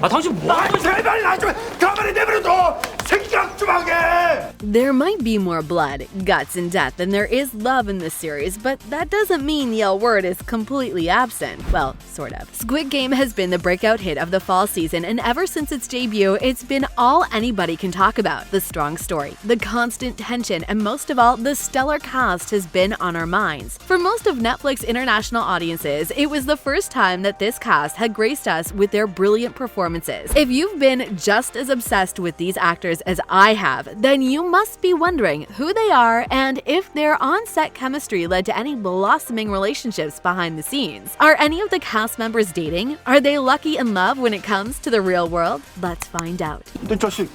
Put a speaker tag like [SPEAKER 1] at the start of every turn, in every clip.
[SPEAKER 1] 당신 뭐 하는 거야?
[SPEAKER 2] 제발 나 좀 가만히 내버려둬. 생각 좀 하게.
[SPEAKER 3] There might be more blood, guts, and death than there is love in this series, but that doesn't mean the L word is completely absent. Well, sort of. Squid Game has been the breakout hit of the fall season, and ever since its debut, it's been all anybody can talk about. The strong story, the constant tension, and most of all, the stellar cast has been on our minds. For most of Netflix international audiences, it was the first time that this cast had graced us with their brilliant performances. If you've been just as obsessed with these actors as I have, then you must be wondering who they are and if their on-set chemistry led to any blossoming relationships behind the scenes. Are any of the cast members dating? Are they lucky in love when it comes to the real world? Let's find out.
[SPEAKER 2] 내 자식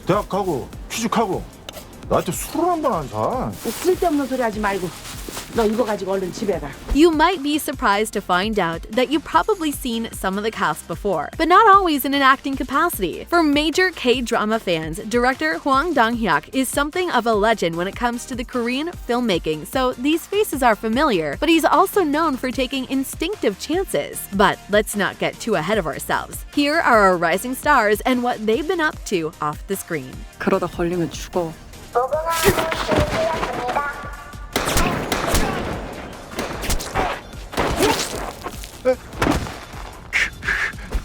[SPEAKER 2] 대학 가고 취직하고 나한테 술을 한 번 안 사.
[SPEAKER 4] 쓸데없는 소리 하지 말고 너 이거 가지고 얼른 집에 가.
[SPEAKER 3] You might be surprised to find out that you've probably seen some of the cast before, but not always in an acting capacity. For major K-drama fans, director Hwang Dong-hyuk is something of a legend when it comes to the Korean filmmaking, so these faces are familiar, but he's also known for taking instinctive chances. But let's not get too ahead of ourselves. Here are our rising stars and what they've been up to off the screen.
[SPEAKER 4] 그러다 걸리면 죽어.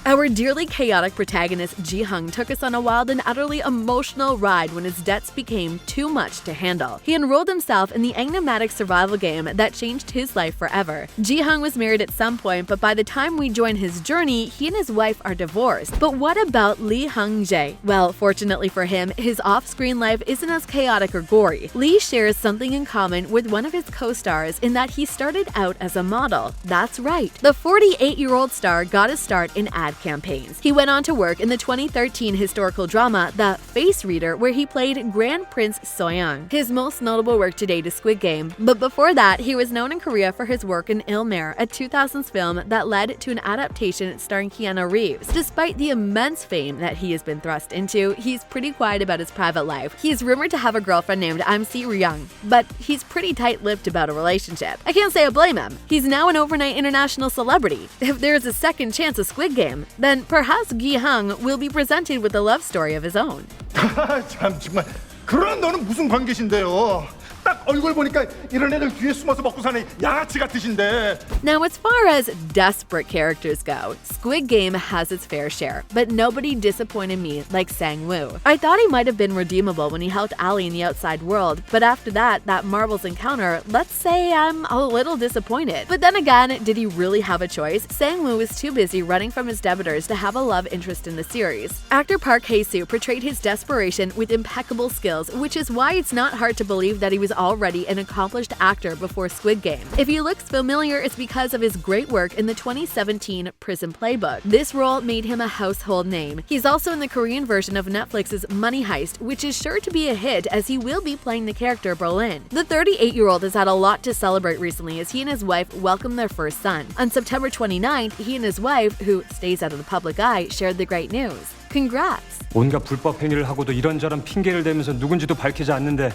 [SPEAKER 3] Our dearly chaotic protagonist Ji-hung took us on a wild and utterly emotional ride when his debts became too much to handle. He enrolled himself in the enigmatic survival game that changed his life forever. Ji-hung was married at some point, but by the time we join his journey, he and his wife are divorced. But what about Lee Jung-jae? Well, fortunately for him, his off-screen life isn't as chaotic or gory. Lee shares something in common with one of his co-stars in that he started out as a model. That's right. The 48-year-old star got his start in ad campaigns. He went on to work in the 2013 historical drama The Face Reader, where he played Grand Prince Seo-young. His most notable work to date is Squid Game, but before that, he was known in Korea for his work in Il-Mare, a 2000s film that led to an adaptation starring Keanu Reeves. Despite the immense fame that he has been thrust into, he's pretty quiet about his private life. He is rumored to have a girlfriend named Joo-ryoung, but he's pretty tight-lipped about a relationship. I can't say I blame him. He's now an overnight international celebrity. If there's a second chance of Squid Game, then perhaps Gi-hung will be presented with a love story of his own.
[SPEAKER 2] 참 정말 그런 너는 무슨 관계신데요? 딱 얼굴 보니까 이런 애들 뒤에 숨어서 먹고 사는 양아치 같으신데.
[SPEAKER 3] Now, as far as desperate characters go, Squid Game has its fair share, but nobody disappointed me like Sang-woo. I thought he might have been redeemable when he helped Ali in the outside world, but after that Marvel's encounter, let's say I'm a little disappointed. But then again, did he really have a choice? Sang-woo was too busy running from his debtors to have a love interest in the series. Actor Park Hae-soo portrayed his desperation with impeccable skills, which is why it's not hard to believe that he was already an accomplished actor before Squid Game. If he looks familiar, it's because of his great work in the 2017 Prison Playbook. This role made him a household name. He's also in the Korean version of Netflix's Money Heist, which is sure to be a hit as he will be playing the character Berlin. The 38-year-old has had a lot to celebrate recently as he and his wife welcomed their first son. On September 29th, he and his wife, who stays out of the public eye, shared the great news. Congrats!
[SPEAKER 1] 온갖 불법 행위를 하고도 이런저런 핑계를 대면서 누군지도 밝히지 않는데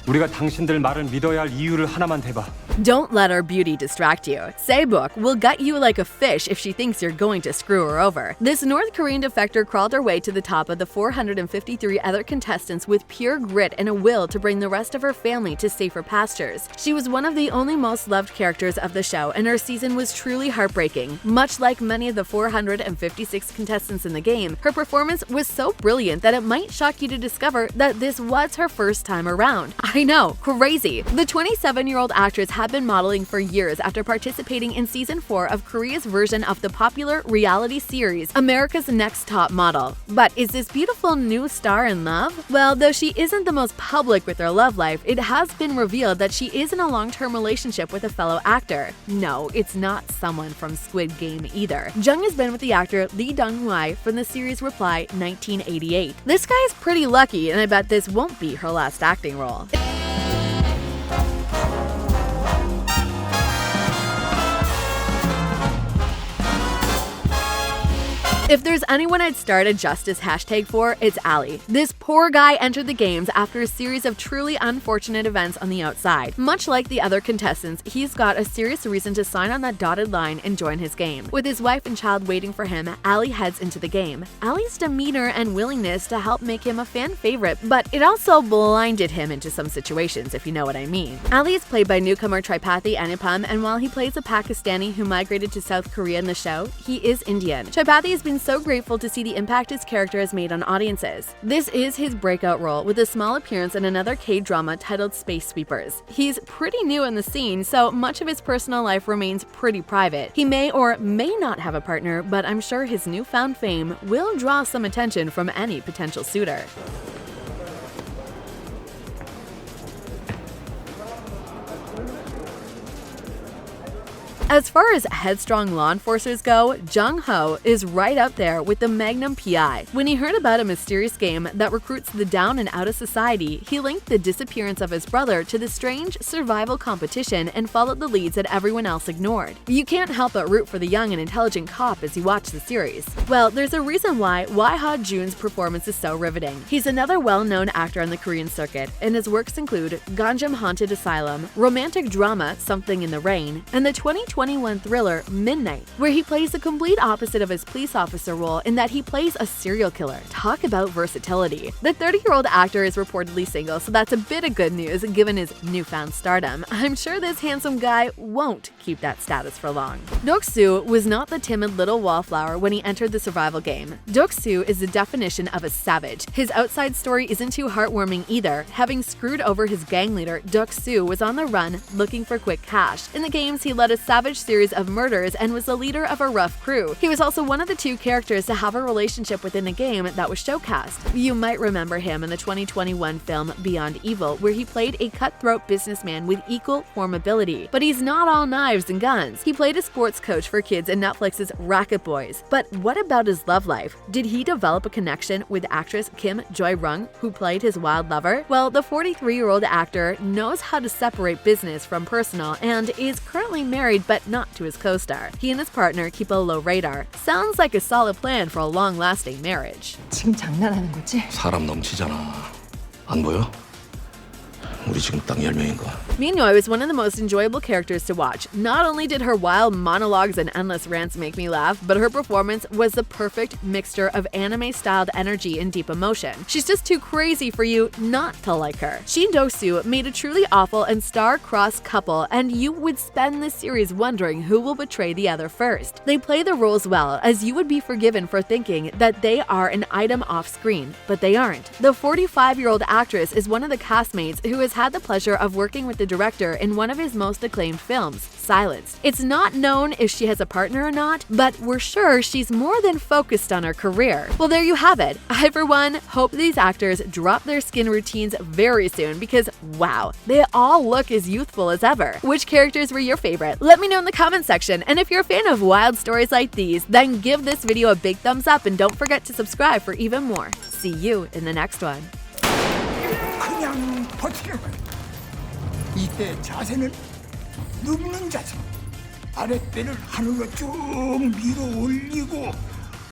[SPEAKER 1] 우리가 당신들 말을 믿어야 할 이유를 하나만 대봐.
[SPEAKER 3] Don't let our beauty distract you. Sae-bok will gut you like a fish if she thinks you're going to screw her over. This North Korean defector crawled her way to the top of the 453 other contestants with pure grit and a will to bring the rest of her family to safer pastures. She was one of the only most loved characters of the show, and her season was truly heartbreaking. Much like many of the 456 contestants in the game, her performance was so brilliant that it might shock you to discover that this was her first time around. I know, crazy. The 27-year-old actress had been modeling for years after participating in season 4 of Korea's version of the popular reality series America's Next Top Model. But is this beautiful new star in love? Well, though she isn't the most public with her love life, it has been revealed that she is in a long-term relationship with a fellow actor. No, it's not someone from Squid Game either. Jung has been with the actor Lee Dong-hwa from the series Reply 1988. This guy's pretty lucky, and I bet this won't be her last acting role. If there's anyone I'd start a justice hashtag for, it's Ali. This poor guy entered the games after a series of truly unfortunate events on the outside. Much like the other contestants, he's got a serious reason to sign on that dotted line and join his game. With his wife and child waiting for him, Ali heads into the game. Ali's demeanor and willingness to help make him a fan favorite, but it also blinded him into some situations, if you know what I mean. Ali is played by newcomer Tripathi Anupam, and while he plays a Pakistani who migrated to South Korea in the show, he is Indian. Tripathi has been so grateful to see the impact his character has made on audiences. This is his breakout role, with a small appearance in another K-drama titled Space Sweepers. He's pretty new in the scene, so much of his personal life remains pretty private. He may or may not have a partner, but I'm sure his newfound fame will draw some attention from any potential suitor. As far as headstrong law enforcers go, Jung Ho is right up there with the Magnum PI. When he heard about a mysterious game that recruits the down and out of society, he linked the disappearance of his brother to the strange survival competition and followed the leads that everyone else ignored. You can't help but root for the young and intelligent cop as you watch the series. Well, there's a reason why Ha-joon's performance is so riveting. He's another well-known actor on the Korean circuit, and his works include Gangnam Haunted Asylum, romantic drama Something in the Rain, and the 2021 thriller Midnight, where he plays the complete opposite of his police officer role in that he plays a serial killer. Talk about versatility. The 30-year-old actor is reportedly single, so that's a bit of good news given his newfound stardom. I'm sure this handsome guy won't keep that status for long. Deok-soo was not the timid little wallflower when he entered the survival game. Deok-soo is the definition of a savage. His outside story isn't too heartwarming either. Having screwed over his gang leader, Deok-soo was on the run looking for quick cash. In the games, he led a savage series of murders and was the leader of a rough crew. He was also one of the two characters to have a relationship within a game that was showcased. You might remember him in the 2021 film Beyond Evil, where he played a cutthroat businessman with equal formability. But he's not all knives and guns. He played a sports coach for kids in Netflix's Racket Boys. But what about his love life? Did he develop a connection with actress Kim Joo-ryoung, who played his wild lover? Well, the 43-year-old actor knows how to separate business from personal and is currently married but not to his co-star. He and his partner keep a low radar. Sounds like a solid plan for a long-lasting marriage.
[SPEAKER 5] 지금 장난하는 거지?
[SPEAKER 6] 사람 넘치잖아. 안 보여? 우리 지금 딱 10명인 거.
[SPEAKER 3] Minyo is one of the most enjoyable characters to watch. Not only did her wild monologues and endless rants make me laugh, but her performance was the perfect mixture of anime-styled energy and deep emotion. She's just too crazy for you not to like her. She and Do-soo made a truly awful and star-crossed couple, and you would spend this series wondering who will betray the other first. They play the roles well, as you would be forgiven for thinking that they are an item off-screen, but they aren't. The 45-year-old actress is one of the castmates who has had the pleasure of working with the director in one of his most acclaimed films, Silenced. It's not known if she has a partner or not, but we're sure she's more than focused on her career. Well, there you have it. I, for one, hope these actors drop their skin routines very soon because, wow, they all look as youthful as ever. Which characters were your favorite? Let me know in the comment section, and if you're a fan of wild stories like these, then give this video a big thumbs up and don't forget to subscribe for even more. See you in the next one.
[SPEAKER 7] 그냥 버티려고. 이때 자세는 눕는 자세. 아랫배를 하늘로 쭉 밀어 올리고